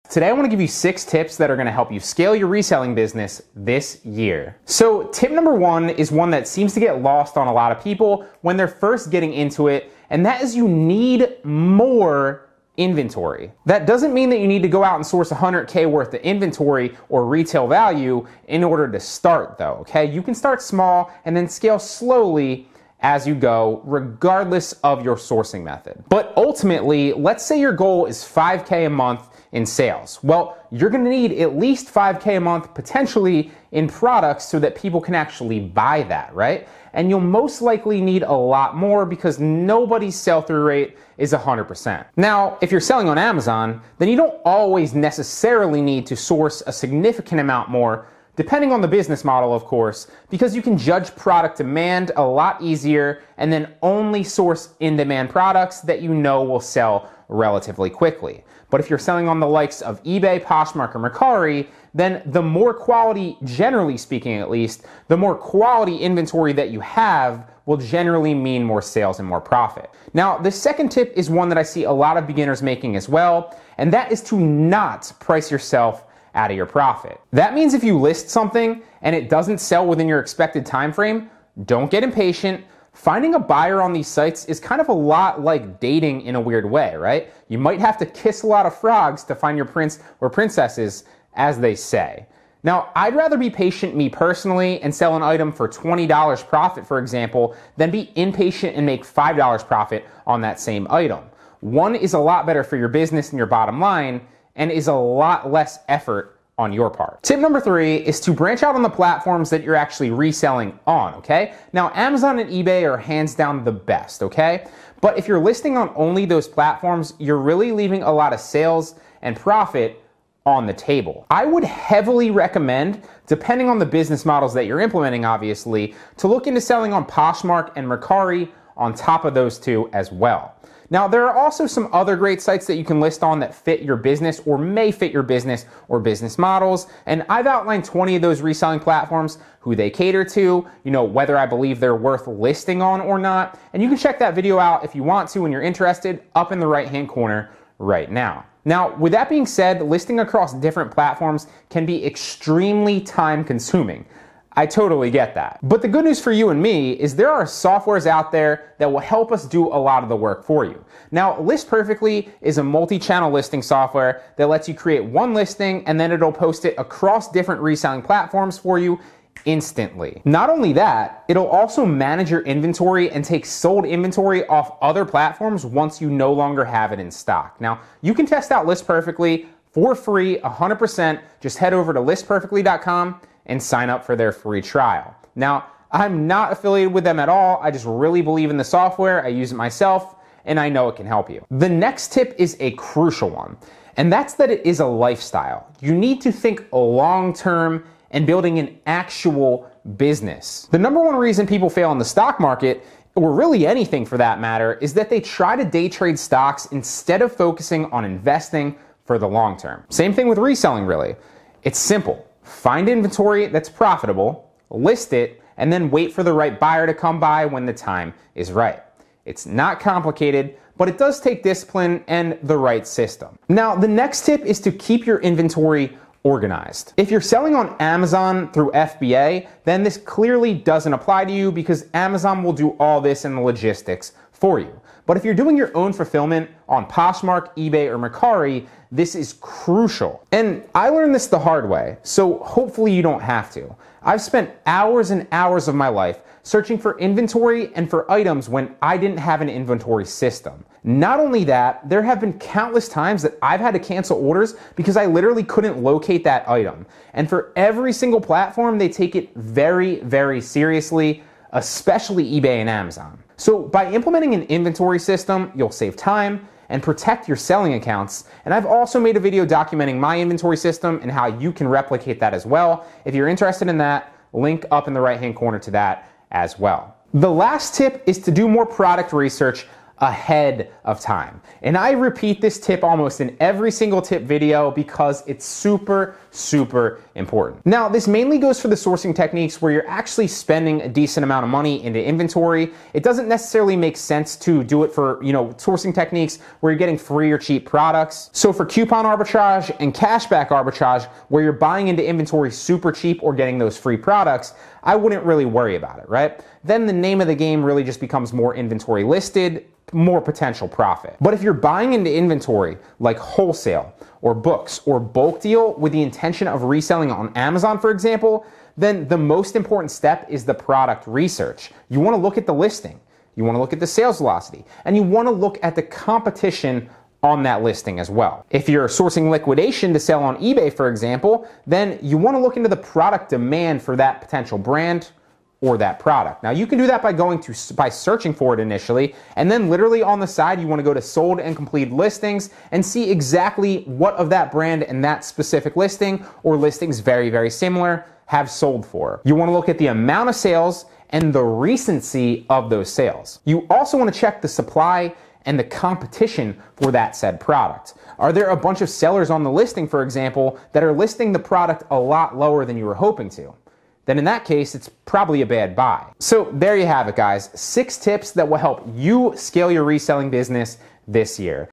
Today I want to give you 6 tips that are going to help you scale your reselling business this year. So tip number 1 is one that seems to get lost on a lot of people when they're first getting into it, and that is you need more inventory. That doesn't mean that you need to go out and source 100K worth of inventory or retail value in order to start though, okay? You can start small and then scale slowly as you go, regardless of your sourcing method. But ultimately, let's say your goal is 5K a month in sales. Well, you're gonna need at least 5K a month potentially in products so that people can actually buy that, right? And you'll most likely need a lot more because nobody's sell-through rate is 100%. Now, if you're selling on Amazon, then you don't always necessarily need to source a significant amount more, depending on the business model, of course, because you can judge product demand a lot easier and then only source in-demand products that you know will sell relatively quickly. But if you're selling on the likes of eBay, Poshmark, or Mercari, then the more quality, generally speaking at least, the more quality inventory that you have will generally mean more sales and more profit. Now, the second tip is one that I see a lot of beginners making as well, and that is to not price yourself out of your profit. That means if you list something and it doesn't sell within your expected time frame, don't get impatient. Finding a buyer on these sites is kind of a lot like dating in a weird way, right? You might have to kiss a lot of frogs to find your prince or princesses, as they say. Now, I'd rather be patient, me personally, and sell an item for $20 profit, for example, than be impatient and make $5 profit on that same item. One is a lot better for your business and your bottom line, and is a lot less effort on your part. Tip number 3 is to branch out on the platforms that you're actually reselling on, okay? Now, Amazon and eBay are hands down the best, okay? But if you're listing on only those platforms, you're really leaving a lot of sales and profit on the table. I would heavily recommend, depending on the business models that you're implementing, obviously, to look into selling on Poshmark and Mercari on top of those two as well. Now, there are also some other great sites that you can list on that fit your business or may fit your business or business models. And I've outlined 20 of those reselling platforms, who they cater to, whether I believe they're worth listing on or not. And you can check that video out if you want to when you're interested, up in the right-hand corner right now. Now, with that being said, listing across different platforms can be extremely time consuming. I totally get that. But the good news for you and me is there are softwares out there that will help us do a lot of the work for you. Now, List Perfectly is a multi-channel listing software that lets you create one listing and then it'll post it across different reselling platforms for you instantly. Not only that, it'll also manage your inventory and take sold inventory off other platforms once you no longer have it in stock. Now, you can test out List Perfectly for free, 100%. Just head over to listperfectly.com and sign up for their free trial. Now, I'm not affiliated with them at all. I just really believe in the software. I use it myself, and I know it can help you. The next tip is a crucial one, and that's that it is a lifestyle. You need to think long-term and building an actual business. The number one reason people fail in the stock market, or really anything for that matter, is that they try to day trade stocks instead of focusing on investing for the long term. Same thing with reselling, really. It's simple. Find inventory that's profitable, list it, and then wait for the right buyer to come by when the time is right. It's not complicated, but it does take discipline and the right system. Now, the next tip is to keep your inventory organized. If you're selling on Amazon through FBA, then this clearly doesn't apply to you because Amazon will do all this in the logistics for you. But if you're doing your own fulfillment on Poshmark, eBay, or Mercari, this is crucial. And I learned this the hard way, so hopefully you don't have to. I've spent hours and hours of my life searching for inventory and for items when I didn't have an inventory system. Not only that, there have been countless times that I've had to cancel orders because I literally couldn't locate that item. And for every single platform, they take it very, very seriously, especially eBay and Amazon. So by implementing an inventory system, you'll save time and protect your selling accounts. And I've also made a video documenting my inventory system and how you can replicate that as well. If you're interested in that, link up in the right-hand corner to that as well. The last tip is to do more product research ahead of time. And I repeat this tip almost in every single tip video because it's super, super important. Now, this mainly goes for the sourcing techniques where you're actually spending a decent amount of money into inventory. It doesn't necessarily make sense to do it for, sourcing techniques where you're getting free or cheap products. So for coupon arbitrage and cashback arbitrage, where you're buying into inventory super cheap or getting those free products, I wouldn't really worry about it, right? Then the name of the game really just becomes more inventory listed, more potential profit. But if you're buying into inventory like wholesale or books or bulk deal with the intention of reselling on Amazon, for example, then the most important step is the product research. You want to look at the listing, you want to look at the sales velocity, and you want to look at the competition on that listing as well. If you're sourcing liquidation to sell on eBay, for example, then you want to look into the product demand for that potential brand or that product. Now you can do that by searching for it initially, and then literally on the side you want to go to sold and completed listings and see exactly what of that brand and that specific listing or listings very, very similar have sold for. You want to look at the amount of sales and the recency of those sales. You also want to check the supply and the competition for that said product. Are there a bunch of sellers on the listing, for example, that are listing the product a lot lower than you were hoping to? Then in that case, it's probably a bad buy. So there you have it, guys. 6 tips that will help you scale your reselling business this year.